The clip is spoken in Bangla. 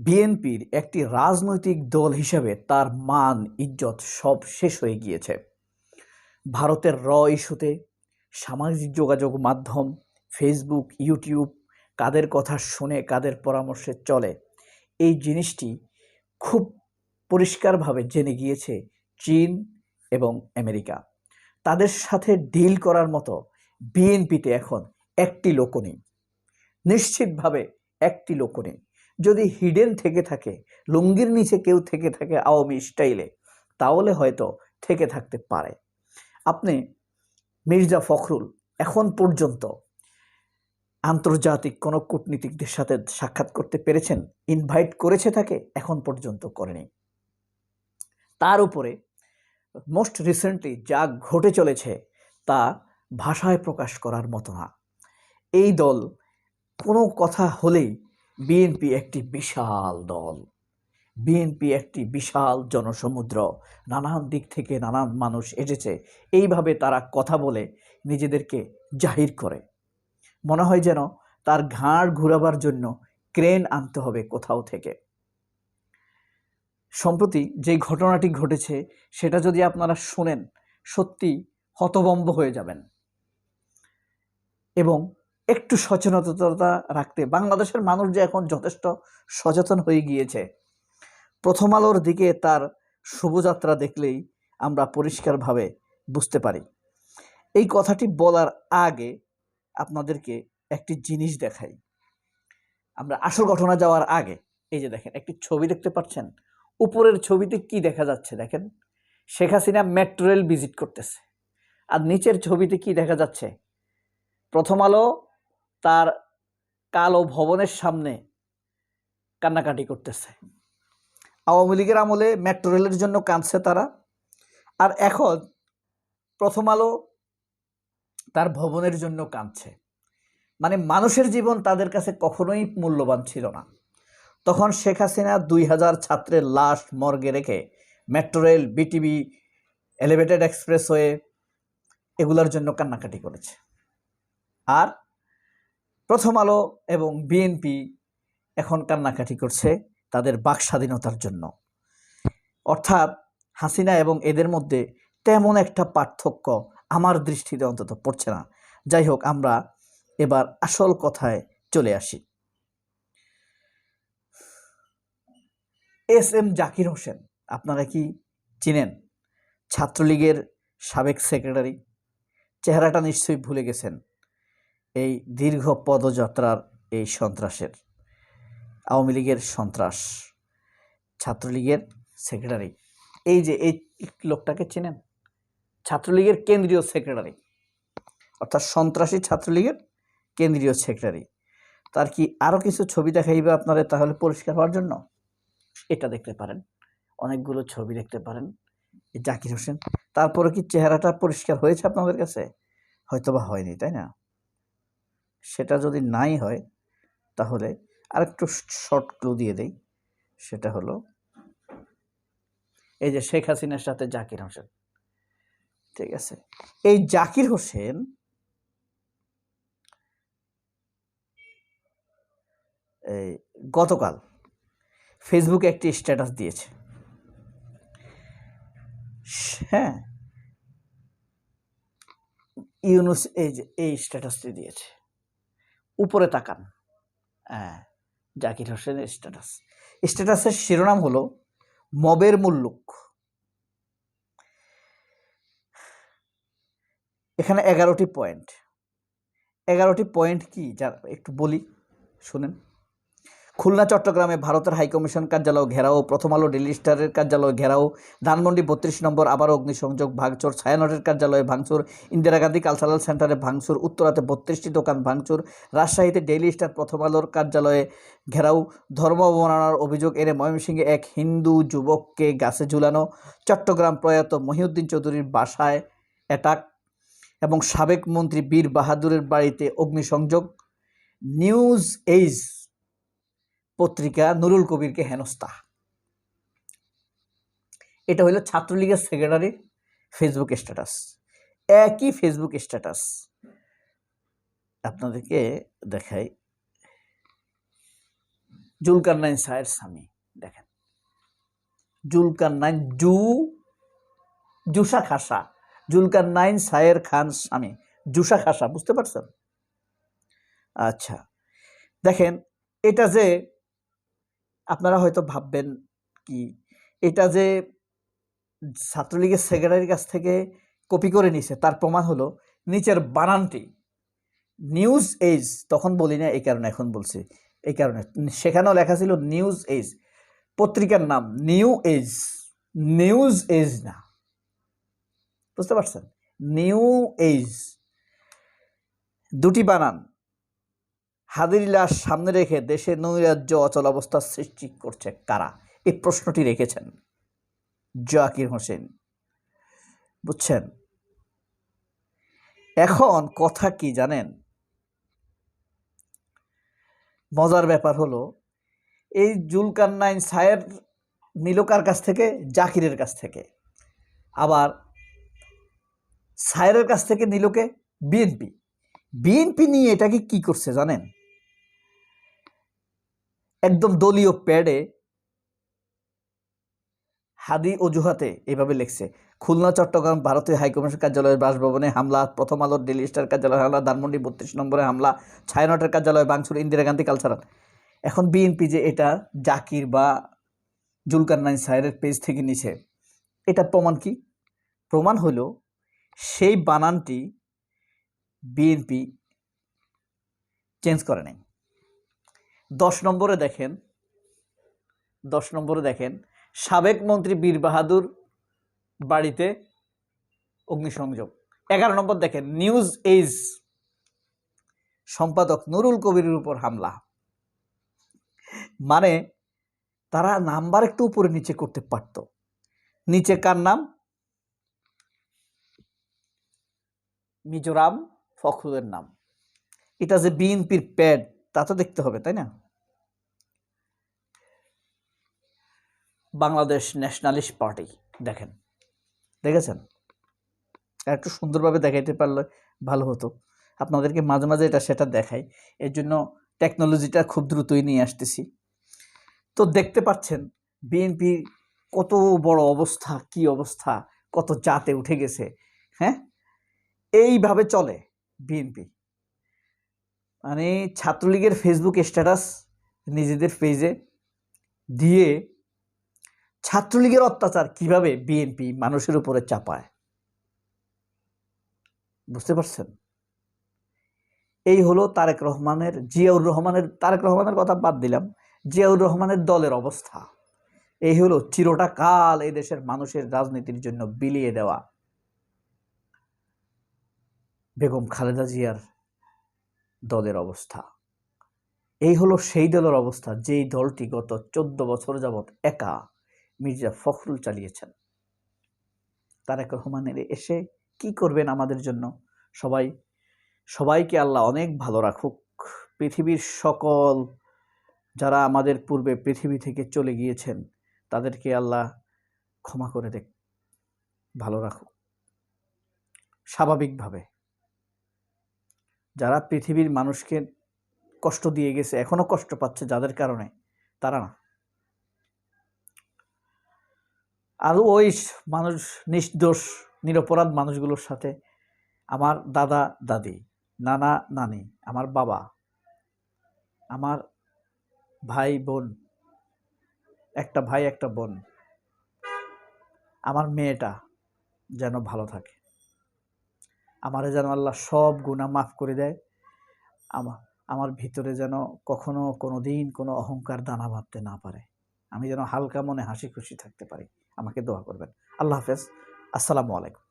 বিএনপির একটি রাজনৈতিক দল হিসেবে তার মান ইজ্জত সব শেষ হয়ে গিয়েছে। ভারতের ইস্যুতে সামাজিক যোগাযোগ মাধ্যম, ফেসবুক, ইউটিউব কাদের কথা শুনে কাদের পরামর্শে চলে, এই জিনিসটি খুব পরিষ্কারভাবে জেনে গিয়েছে চীন এবং আমেরিকা। তাদের সাথে ডিল করার মতো বিএনপিতে এখন একটি লোকও নেই, নিশ্চিতভাবে একটি লোকও নেই। যদি হিডেন থেকে থাকে, লুঙ্গির নিচে কেউ থেকে থাকে আওয়ামী স্টাইলে, তাহলে হয়তো থেকে থাকতে পারে। আপনি মির্জা ফখরুল এখন পর্যন্ত আন্তর্জাতিক কোনো কূটনীতিকদের সাথে সাক্ষাৎ করতে পেরেছেন? ইনভাইট করেছে তাকে? এখন পর্যন্ত করেনি। তার উপরে মোস্ট রিসেন্টলি যা ঘটে চলেছে তা ভাষায় প্রকাশ করার মতো না। এই দল কোনো কথা হলেই বিএনপি একটি বিশাল দল, বিএনপি একটি বিশাল জনসমুদ্র, নানান দিক থেকে নানান মানুষ এসেছে, এইভাবে তারা কথা বলে নিজেদেরকে জাহির করে। মনে হয় যেন তার ঘাড় ঘুরাবার জন্য ক্রেন আনতে হবে কোথাও থেকে। সম্প্রতি যে ঘটনাটি ঘটেছে সেটা যদি আপনারা শোনেন, সত্যি হতভম্ব হয়ে যাবেন। এবং একটু সচেতনতা রাখতে, বাংলাদেশের মানুষ যে এখন যথেষ্ট সচেতন হয়ে গিয়েছে, প্রথম আলোর দিকে তার শুভযাত্রা দেখলেই আমরা পরিষ্কারভাবে বুঝতে পারি। এই কথাটি বলার আগে আপনাদেরকে একটি জিনিস দেখাই। আমরা আসল ঘটনা যাওয়ার আগে এই যে দেখেন একটি ছবি দেখতে পাচ্ছেন, উপরের ছবিতে কি দেখা যাচ্ছে দেখেন, Sheikh Hasina metro rail visit করতেছে। আর নিচের ছবিতে কি দেখা যাচ্ছে, প্রথম আলো তার কালো ভবনের সামনে কান্নাকাটি করতেছে। আওয়ামী লীগের আমলে মেট্রো রেলের জন্য কাঁদছে তারা, আর এখন প্রথম আলো তার ভবনের জন্য কাঁদছে। মানে মানুষের জীবন তাদের কাছে কখনোই মূল্যবান ছিল না। তখন শেখ হাসিনা 2000 ছাত্রের লাশ মর্গে রেখে metro rail, BTV, elevated expressway এগুলোর জন্য কান্নাকাটি করেছে। আর প্রথম আলো এবং বিএনপি এখন কান্নাকাটি করছে তাদের বাক স্বাধীনতার জন্য। অর্থাৎ হাসিনা এবং এদের মধ্যে তেমন একটা পার্থক্য আমার দৃষ্টিতে অন্তত পড়ছে না। যাই হোক, আমরা এবার আসল কথায় চলে আসি। এস.এম. জাকির হোসেন আপনারা কি চিনেন? ছাত্রলীগের সাবেক সেক্রেটারি। চেহারাটা নিশ্চয়ই ভুলে গেছেন এই দীর্ঘ পদযাত্রার এই সন্ত্রাসের। আওয়ামী লীগের সন্ত্রাস, ছাত্রলীগের সেক্রেটারি। এই যে এই লোকটাকে চিনেন? ছাত্রলীগের কেন্দ্রীয় সেক্রেটারি, অর্থাৎ সন্ত্রাসী ছাত্রলীগের কেন্দ্রীয় সেক্রেটারি। তার কি আরও কিছু ছবি দেখাইবে আপনারা তাহলে পরিষ্কার হওয়ার জন্য? এটা দেখতে পারেন, অনেকগুলো ছবি দেখতে পারেন জাকির হোসেন। তারপরে কি চেহারাটা পরিষ্কার হয়েছে আপনাদের কাছে? হয়তোবা হয়নি, তাই না? সেটা যদি নাই হয় তাহলে আরেকটু শর্ট ক্লু দিয়ে দেই। সেটা হলো এই যে শেখ হাসিনার সাথে জাকির হোসেন, ঠিক আছে? এই জাকির হোসেন এই গতকাল ফেসবুকে একটি স্ট্যাটাস দিয়েছে। হ্যাঁ, ইউনুস এই যে এই স্ট্যাটাসটি দিয়েছে, উপরে তাকান। হ্যাঁ, জাকির হোসেনের স্ট্যাটাস। স্ট্যাটাসের শিরোনাম হলো মবের মুল্লুক। এখানে 11টি পয়েন্ট। 11টি পয়েন্ট কি যা একটু বলি, শুনেন। খুলনা চট্টগ্রামে ভারতের হাইকমিশন কার্যালয় ঘেরাও, প্রথম আলো ডেইলি স্টারের কার্যালয় ঘেরাও, ধানমন্ডি 32 নম্বর আবারও অগ্নিসংযোগ, ভাঙচুর, ছায়ানটের কার্যালয়ে ভাঙচুর, ইন্দিরা গান্ধী কালচারাল সেন্টারে ভাঙচুর, উত্তরাতে 32টি দোকান ভাঙচুর, রাজশাহীতে ডেইলি স্টার প্রথম আলোর কার্যালয়ে ঘেরাও, ধর্ম অবমাননার অভিযোগ এনে ময়মনসিংহে এক হিন্দু যুবককে গাছে ঝুলানো, চট্টগ্রাম প্রয়াত মহিউদ্দিন চৌধুরীর বাসায় অ্যাটাক এবং সাবেক মন্ত্রী বীর বাহাদুরের বাড়িতে অগ্নিসংযোগ, নিউজ এইজ পত্রিকা নুরুল কবিরকে হেনস্থা। এটা হলো ছাত্রলীগের সেক্রেটারির ফেসবুক স্ট্যাটাস। একই ফেসবুক স্ট্যাটাস আপনাদেরকে দেখাই। জুলকারনাইন শাহের স্বামী। দেখেন, জুলকারনাইন জুসা খাসা, জুলকারনাইন শাহের খান স্বামী জুসা খাসা, বুঝতে পারছেন? আচ্ছা, দেখেন, এটা যে আপনারা হয়তো ভাববেন কি, এটা যে ছাত্রলীগের সেক্রেটারির কাছ থেকে কপি করে নিছে, তার প্রমাণ হলো নিচের বানানটি নিউজ এজ, তখন বলি না এই কারণে এখন বলছি, এই কারণে সেখানেও লেখা ছিল নিউজ এজ, পত্রিকার নাম নিউ এজ, নিউজ এজ না, বুঝতে পারছেন? নিউ এজ, দুটি বানান। হাদির লাশ সামনে রেখে দেশে নৈরাজ্য অচল অবস্থার সৃষ্টি করছে কারা? এই প্রশ্নটি রেখেছেন জাকির হোসেন, বুঝছেন? এখন কথা কি জানেন, মজার ব্যাপার হলো এই জুলকারনাইন শাহের নিল কার কাছ থেকে? জাকিরের কাছ থেকে। আবার শাহের কাছ থেকে নিলকে বিএনপি। বিএনপি নিয়ে এটাকে কি করছে জানেন? একদম দলীয় প্যাডে হাদি অজুহাতে এভাবে লিখছে, খুলনা চট্টগ্রাম ভারতীয় হাইকমিশন কার্যালয়ের বাসভবনে হামলা, প্রথম আলোর ডেইলি স্টার কার্যালয়ে হামলা, ধানমন্ডি 32 নম্বরে হামলা, ছায়ানটের কার্যালয়ে ভাঙচুর, ইন্দিরা গান্ধী কালচারাল। এখন বিএনপি যে এটা জাকির বা জুলকারনাইন শাহের পেজ থেকে নিছে, এটা প্রমাণ কি? প্রমাণ হলো সেই বানানটি বিএনপি চেঞ্জ করে নেই। 10 নম্বরে দেখেন সাবেক মন্ত্রী বীর বাহাদুর বাড়িতে অগ্নিসংযোগ। 11 নম্বর দেখেন নিউজ এজ সম্পাদক নুরুল কবিরের উপর হামলা। মানে তারা নাম্বার একটু উপরে নিচে করতে পারত। নিচে কার নাম? মিজোরাম ফখরুলের নাম। এটা যে বিএনপির প্যাড তা তো দেখতে হবে, তাই না? বাংলাদেশ ন্যাশনালিস্ট পার্টি, দেখেছেন? একটু সুন্দরভাবে দেখাইতে পারলে ভালো হতো। আপনাদেরকে মাঝে মাঝে এটা সেটা দেখাই, এর জন্য টেকনোলজিটা খুব দ্রুতই নিয়ে আসতেছি। তো দেখতে পাচ্ছেন বিএনপি কত বড় অবস্থা, কি অবস্থা, কত জাতে উঠে গেছে। হ্যাঁ, এইভাবে চলে বিএনপি। মানে ছাত্রলীগের ফেসবুক স্ট্যাটাস নিজেদের পেজে দিয়ে ছাত্রলীগের অত্যাচার কিভাবে বিএনপি মানুষের উপরে চাপায়, বুঝতে পারছেন? এই হলো তারেক রহমানের কথা বাদ দিলাম, জিয়াউর রহমানের দলের অবস্থা। এই হলো চিরটা কাল এই দেশের মানুষের রাজনীতির জন্য বিলিয়ে দেওয়া বেগম খালেদা জিয়ার দলের অবস্থা। এই হলো সেই দলের অবস্থা যেই দলটি গত 14 বছর যাবৎ একা মির্জা ফখরুল চালিয়েছেন। তারেক রহমানের এসে কি করবেন আমাদের জন্য? সবাইকে আল্লাহ অনেক ভালো রাখুক। পৃথিবীর সকল যারা আমাদের পূর্বে পৃথিবী থেকে চলে গিয়েছেন তাদেরকে আল্লাহ ক্ষমা করে দেখ, ভালো রাখুক। স্বাভাবিকভাবে যারা পৃথিবীর মানুষকে কষ্ট দিয়ে গেছে, এখনো কষ্ট পাচ্ছে যাদের কারণে, তারা না। আর ওই মানুষ, নির্দোষ নিরপরাধ মানুষগুলোর সাথে আমার দাদা দাদি, নানা নানি, আমার বাবা, আমার ভাই বোন, একটা ভাই একটা বোন, আমার মেয়েটা যেন ভালো থাকে, আমারে যেন আল্লাহ সব গুনাহ মাফ করে দেয়, আমার ভিতরে যেন কখনো কোনো দিন কোনো অহংকার দানা বাঁধতে না পারে, আমি যেন হালকা মনে হাসি খুশি থাকতে পারি। আমাকে দোয়া করবেন। আল্লাহ হাফেজ, আসসালামু আলাইকুম।